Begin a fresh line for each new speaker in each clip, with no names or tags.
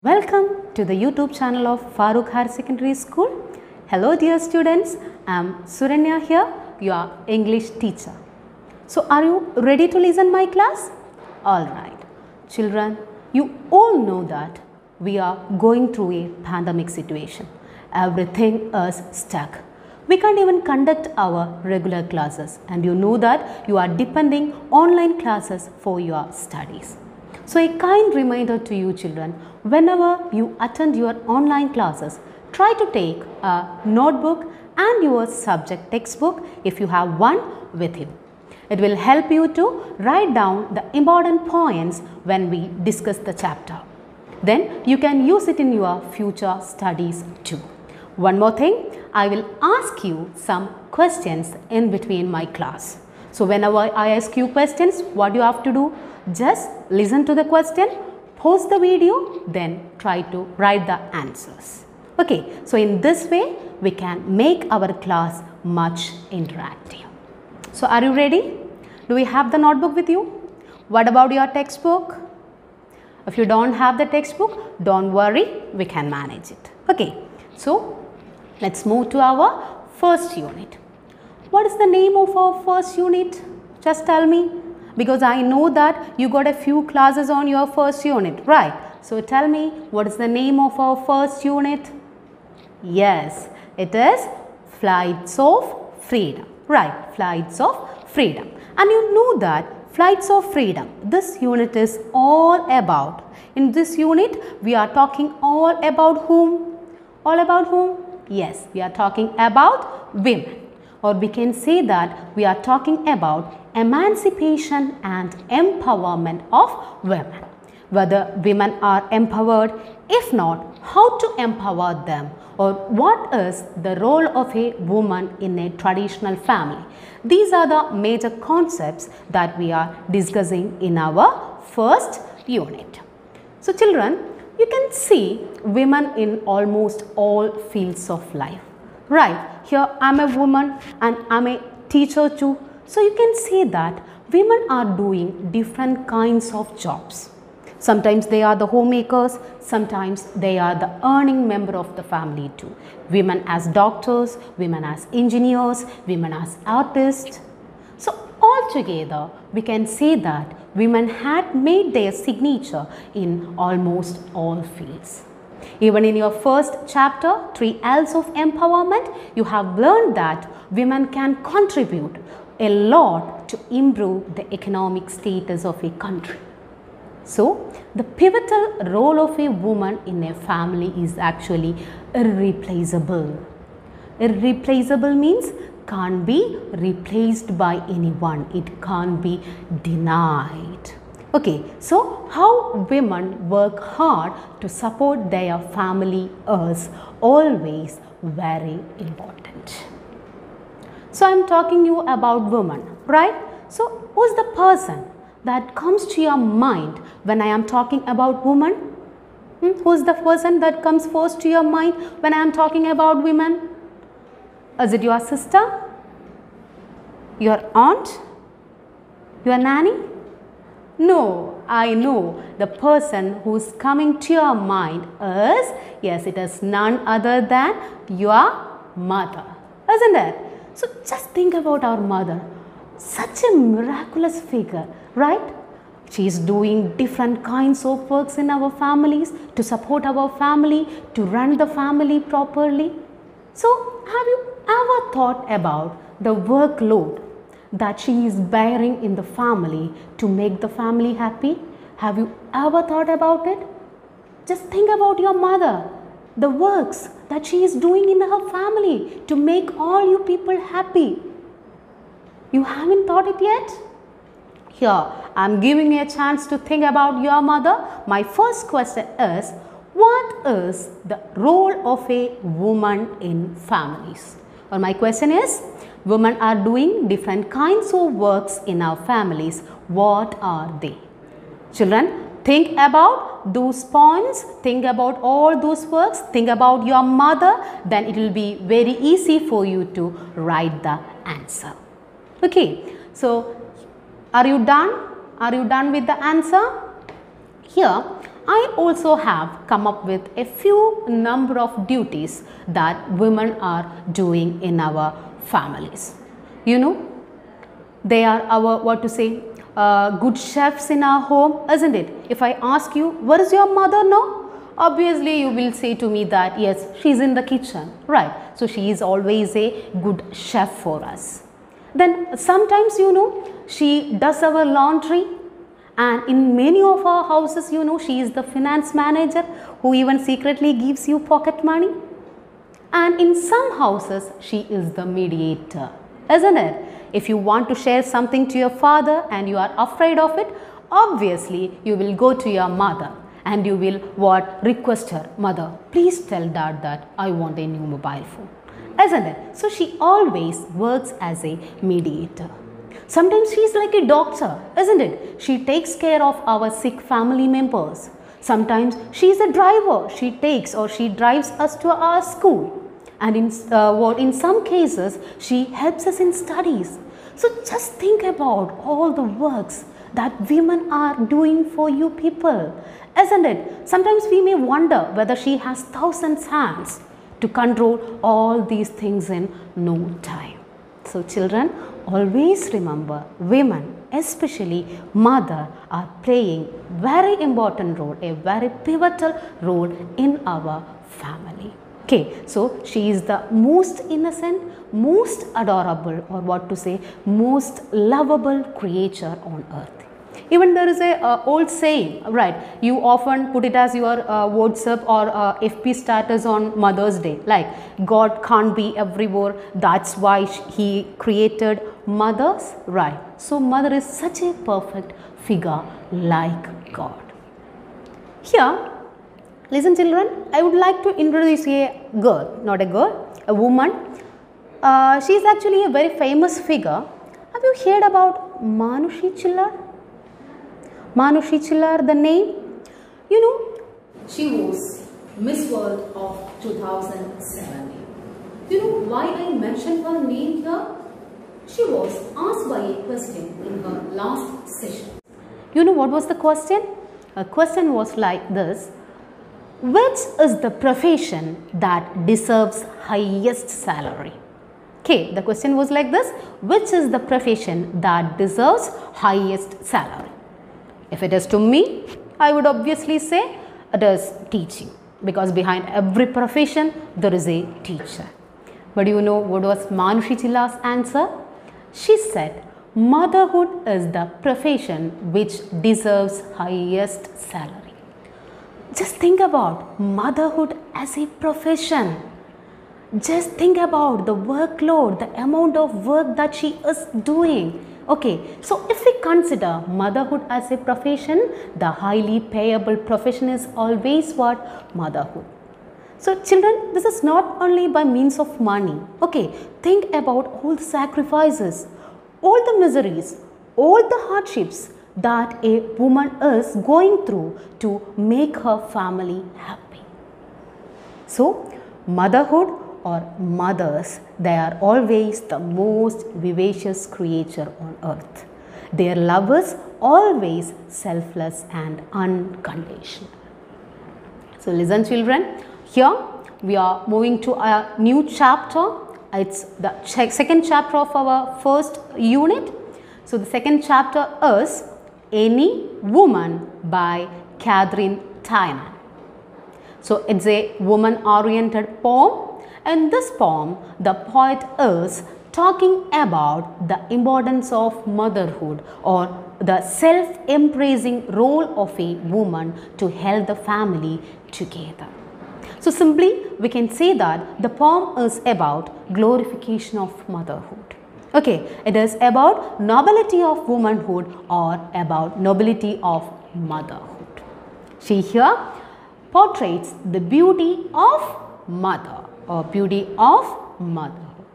Welcome to the YouTube channel of Farooq Higher Secondary School. Hello dear students, I am Suranya here, your English teacher. So are you ready to listen my class? Alright. Children, you all know that we are going through a pandemic situation. Everything is stuck. We can't even conduct our regular classes, and you know that you are depending online classes for your studies. So a kind reminder to you children, whenever you attend your online classes, try to take a notebook and your subject textbook if you have one with you. It will help you to write down the important points when we discuss the chapter. Then you can use it in your future studies too. One more thing, I will ask you some questions in between my class. So whenever I ask you questions, what you have to do? Just listen to the question, pause the video, then try to write the answers. Okay, so in this way, we can make our class much interactive. So are you ready? Do we have the notebook with you? What about your textbook? If you don't have the textbook, don't worry, we can manage it. Okay, so let's move to our first unit. What is the name of our first unit? Just tell me, because I know that you got a few classes on your first unit, right? So tell me, what is the name of our first unit? Yes, it is Flights of Freedom, right? Flights of Freedom. And you know that Flights of Freedom, this unit is all about. In this unit, we are talking all about whom? All about whom? Yes, we are talking about women. Or we can say that we are talking about emancipation and empowerment of women. Whether women are empowered, if not, how to empower them, or what is the role of a woman in a traditional family. These are the major concepts that we are discussing in our first unit. So children, you can see women in almost all fields of life. Right, here I am a woman and I am a teacher too. So you can see that women are doing different kinds of jobs. Sometimes they are the homemakers, sometimes they are the earning member of the family too. Women as doctors, women as engineers, women as artists. So altogether we can say that women had made their signature in almost all fields. Even in your first chapter, 3 L's of Empowerment, you have learned that women can contribute a lot to improve the economic status of a country. So, the pivotal role of a woman in a family is actually irreplaceable. Irreplaceable means can't be replaced by anyone. It can't be denied. Okay, so how women work hard to support their family is always very important. So I am talking you about women, right? So who is the person that comes to your mind when I am talking about women? Who is the person that comes first to your mind when I am talking about women? Is it your sister? Your aunt? Your nanny? No, I know the person who is coming to your mind is, yes, it is none other than your mother, isn't it? So just think about our mother, such a miraculous figure, right? She is doing different kinds of works in our families to support our family, to run the family properly. So have you ever thought about the workload that she is bearing in the family to make the family happy? Have you ever thought about it? Just think about your mother, the works that she is doing in her family to make all you people happy. You haven't thought it yet? Here, I am giving you a chance to think about your mother. My first question is, what is the role of a woman in families? Or my question is, women are doing different kinds of works in our families. What are they? Children, think about those points, think about all those works, think about your mother, then it will be very easy for you to write the answer. Okay, so are you done? Are you done with the answer? Here, I also have come up with a few number of duties that women are doing in our families. You know, they are our, what to say, good chefs in our home, isn't it? If I ask you, where is your mother now? Obviously, you will say to me that, yes, she is in the kitchen, right? So, she is always a good chef for us. Then, sometimes, you know, she does our laundry, and in many of our houses, you know, she is the finance manager who even secretly gives you pocket money. And in some houses, she is the mediator, isn't it? If you want to share something to your father and you are afraid of it, obviously you will go to your mother and you will request her, mother, please tell dad that I want a new mobile phone, isn't it? So she always works as a mediator. Sometimes she is like a doctor, isn't it? She takes care of our sick family members. Sometimes she is a driver. She takes or she drives us to our school. And in some cases, she helps us in studies. So just think about all the works that women are doing for you people, isn't it? Sometimes we may wonder whether she has thousands hands to control all these things in no time. So children, always remember, women, especially mother, are playing very important role, a very pivotal role in our family. Okay, so she is the most innocent, most adorable, or what to say, most lovable creature on earth. Even there is a old saying, right? You often put it as your WhatsApp or FB status on Mother's Day, like God can't be everywhere. That's why He created mothers, right? So mother is such a perfect figure like God. Here, listen children, I would like to introduce a girl, not a girl, a woman. She is actually a very famous figure. Have you heard about Manushi Chillar? Manushi Chillar, the name? You know, she was Miss World of 2007. You know why I mentioned her name here? She was asked by a question in her last session. You know what was the question? A question was like this: which is the profession that deserves highest salary? Okay, the question was like this: which is the profession that deserves highest salary? If it is to me, I would obviously say it is teaching, because behind every profession there is a teacher. But you know what was Manushi Chillar's answer? She said, motherhood is the profession which deserves highest salary. Just think about motherhood as a profession. Just think about the workload, the amount of work that she is doing. Okay, so if we consider motherhood as a profession, the highly payable profession is always what? Motherhood. So children, this is not only by means of money. Okay, think about all the sacrifices, all the miseries, all the hardships that a woman is going through to make her family happy. So motherhood or mothers, they are always the most vivacious creature on earth. Their love is always selfless and unconditional. So listen children, here we are moving to a new chapter. It's the second chapter of our first unit. So the second chapter is Any Woman by Catherine Tynan. So it's a woman-oriented poem. In this poem, the poet is talking about the importance of motherhood or the self-embracing role of a woman to hold the family together. So simply, we can say that the poem is about glorification of motherhood. Okay, it is about nobility of womanhood or about nobility of motherhood. She here portrays the beauty of mother or beauty of motherhood.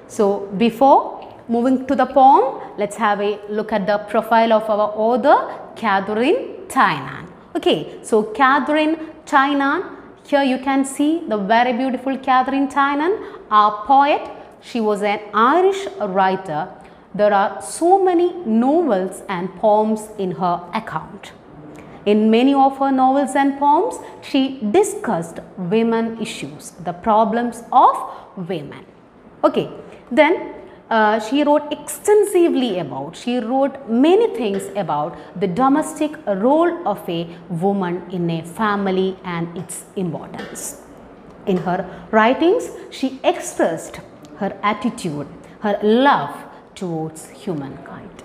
So before moving to the poem, let's have a look at the profile of our author, Catherine Tynan. Okay, so Catherine Tynan, here you can see the very beautiful Catherine Tynan, a poet. She was an Irish writer. There are so many novels and poems in her account. In many of her novels and poems, she discussed women issues, the problems of women. Okay, then she wrote extensively about, she wrote many things about the domestic role of a woman in a family and its importance. In her writings, she expressed her attitude, her love towards humankind.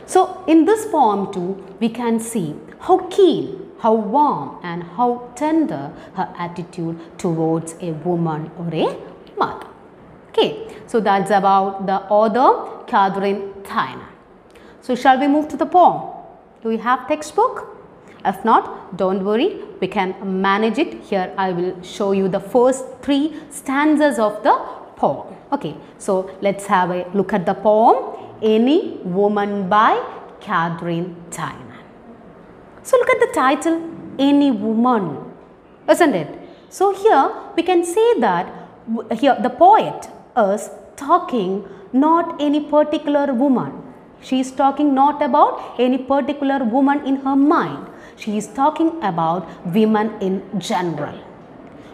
So, in this poem too, we can see how keen, how warm and how tender her attitude towards a woman or a mother. Okay, so that's about the author Katherine Tynan. So, shall we move to the poem? Do you have textbook? If not, don't worry, we can manage it. Here I will show you the first 3 stanzas of the poem. Okay, so let's have a look at the poem Any Woman by Katherine Tynan. So look at the title, Any Woman, isn't it? So here we can say that here the poet is talking not any particular woman. She is talking not about any particular woman in her mind. She is talking about women in general,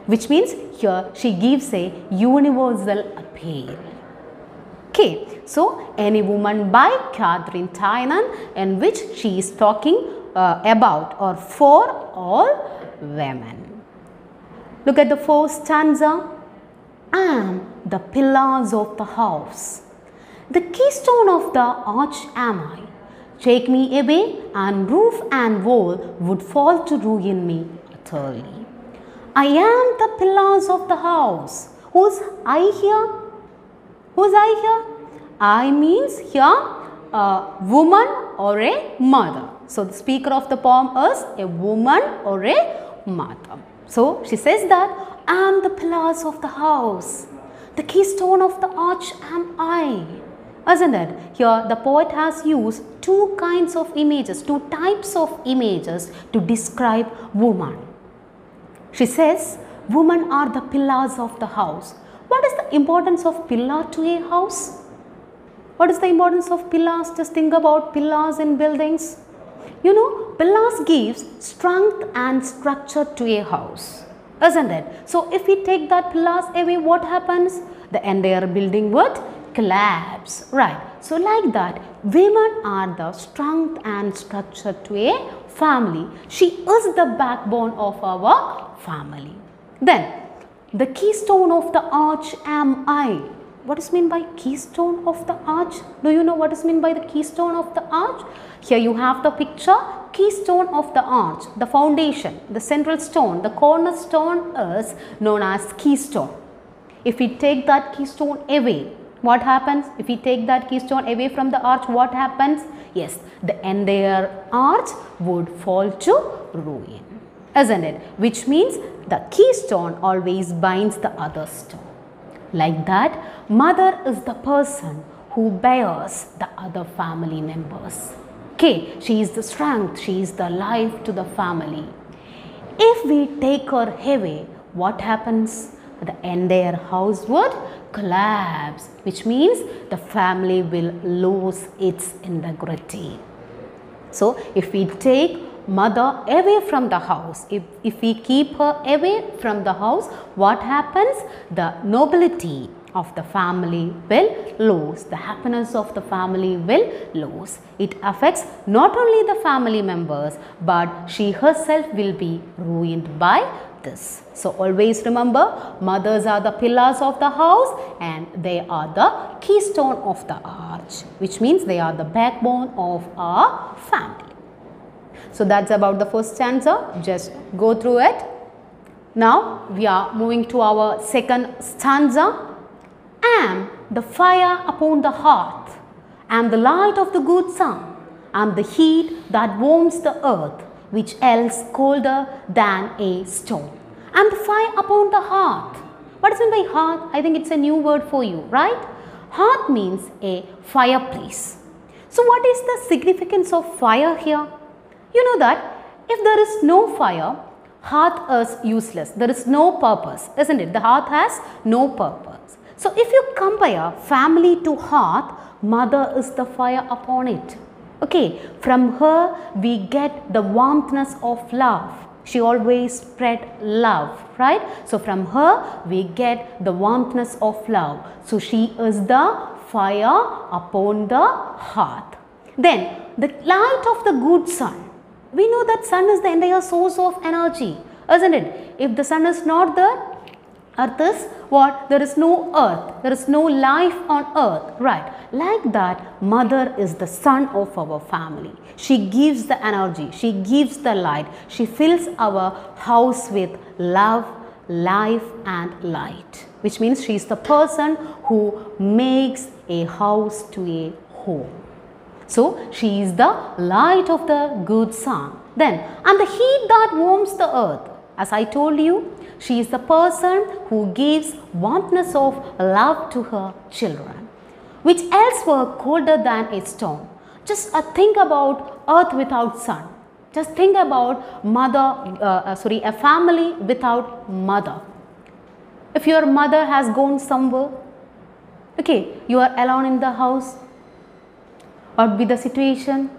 which means here she gives a universal appeal. Okay, so Any Woman by Katherine Tynan, in which she is talking about or for all women. Look at the first stanza. I am the pillars of the house, the keystone of the arch am I. Take me away and roof and wall would fall to ruin me utterly. I am the pillars of the house. Who's I here? Who's I here? I means here a woman or a mother. So the speaker of the poem is a woman or a mother. So she says that I am the pillars of the house, the keystone of the arch am I. Isn't it? Here the poet has used 2 kinds of images, 2 types of images to describe woman. She says women are the pillars of the house. What is the importance of pillar to a house? What is the importance of pillars? Just think about pillars in buildings. You know, pillars gives strength and structure to a house, isn't it? So if we take that pillars away, what happens? The entire building would collapse, right? So like that, women are the strength and structure to a family. She is the backbone of our family. Then the keystone of the arch am I. What is meant by keystone of the arch? Do you know what is meant by the keystone of the arch? Here you have the picture, keystone of the arch, the foundation, the central stone, the cornerstone is known as keystone. If we take that keystone away, what happens? If we take that keystone away from the arch, what happens? Yes, the entire arch would fall to ruin, isn't it? Which means the keystone always binds the other stone. Like that, mother is the person who bears the other family members. Okay, she is the strength, she is the life to the family. If we take her away, what happens? The entire house would collapse, which means the family will lose its integrity. So, if we take mother away from the house, if we keep her away from the house, what happens? The nobility of the family will lose, the happiness of the family will lose. It affects not only the family members, but she herself will be ruined by this. So always remember, mothers are the pillars of the house and they are the keystone of the arch, which means they are the backbone of our family. So that's about the first stanza. Just go through it. Now we are moving to our second stanza. I am the fire upon the hearth, I am the light of the good sun, I am the heat that warms the earth, which else colder than a stone. I am the fire upon the hearth. What is meant by hearth? I think it's a new word for you, right? Hearth means a fireplace. So what is the significance of fire here? You know that if there is no fire, hearth is useless. There is no purpose, isn't it? The hearth has no purpose. So if you compare family to hearth, mother is the fire upon it. Okay, from her we get the warmthness of love. She always spread love, right? So from her we get the warmthness of love. So she is the fire upon the hearth. Then the light of the good sun. We know that sun is the entire source of energy, isn't it? If the sun is not there, earth is what? There is no earth. There is no life on earth, right? Like that, mother is the sun of our family. She gives the energy. She gives the light. She fills our house with love, life and light. Which means she is the person who makes a house to a home. So, she is the light of the good sun. Then, and the heat that warms the earth. As I told you, she is the person who gives warmthness of love to her children, which else were colder than a stone. Just think about earth without sun. Just think about a family without mother. If your mother has gone somewhere, okay, you are alone in the house. What be the situation?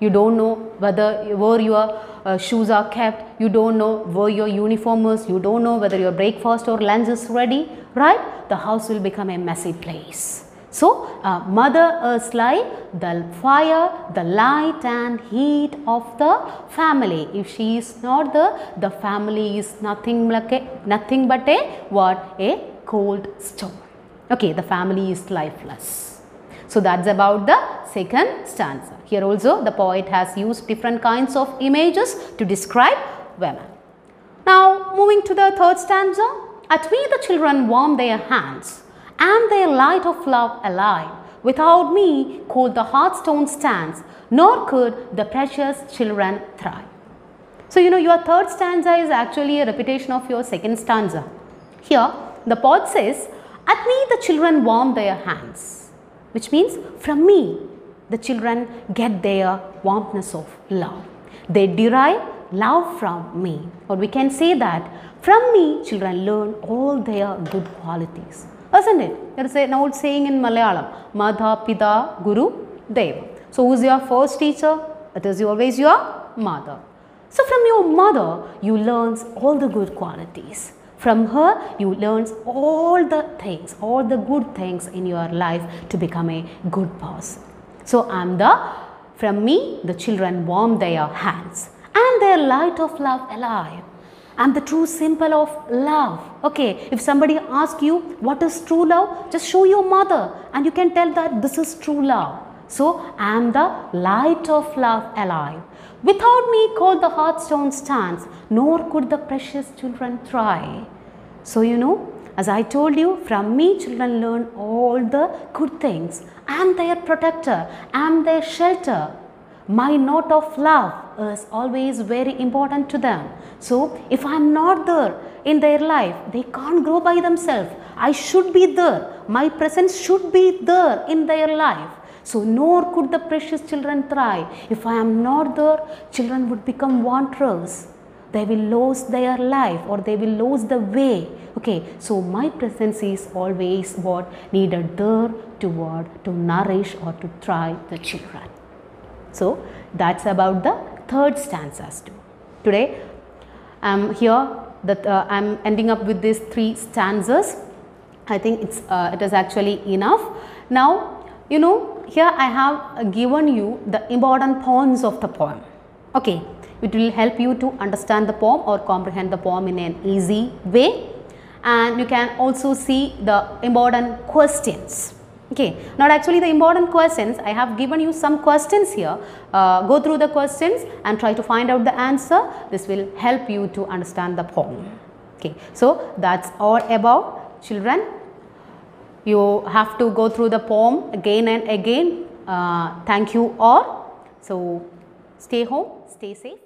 You don't know where your shoes are kept. You don't know where your uniform is. You don't know whether your breakfast or lunch is ready, right? The house will become a messy place. So, mother is like the fire, the light and heat of the family. If she is not there, the family is nothing but a cold stone. Okay, the family is lifeless. So, that's about the second stanza. Here also the poet has used different kinds of images to describe women. Now, moving to the third stanza. At me the children warm their hands, and their light of love alive. Without me cold the hearthstone stands, nor could the precious children thrive. So, you know, your third stanza is actually a repetition of your second stanza. Here the poet says, at me the children warm their hands, which means from me the children get their warmthness of love. They derive love from me, or we can say that from me children learn all their good qualities. Isn't it? There is an old saying in Malayalam, Madha Pita Guru Deva. So, who is your first teacher? It is always your mother. So, from your mother you learn all the good qualities. From her you learn all the things, all the good things in your life to become a good person. So, from me the children warm their hands, and their light of love alive. I am the true symbol of love. Okay, if somebody asks you what is true love, just show your mother and you can tell that this is true love. So, I am the light of love alive. Without me cold the hearthstone stands, nor could the precious children thrive. So, you know, as I told you, from me children learn all the good things. I am their protector, I am their shelter. My note of love is always very important to them. So, if I am not there in their life, they can't grow by themselves. I should be there. My presence should be there in their life. So, nor could the precious children thrive. If I am not there, children would become wanderers. They will lose their life, or they will lose the way. Okay, so my presence is always what needed there to nourish or to thrive the children. So, that's about the third stanzas too. Today, I am here that I am ending up with these three stanzas. I think it is actually enough. Now, you know, here I have given you the important points of the poem. Okay, it will help you to understand the poem or comprehend the poem in an easy way. And you can also see the important questions. Okay, not actually the important questions. I have given you some questions here. Go through the questions and try to find out the answer. This will help you to understand the poem. Okay, so that's all about children. You have to go through the poem again and again. Thank you all. So stay home, stay safe.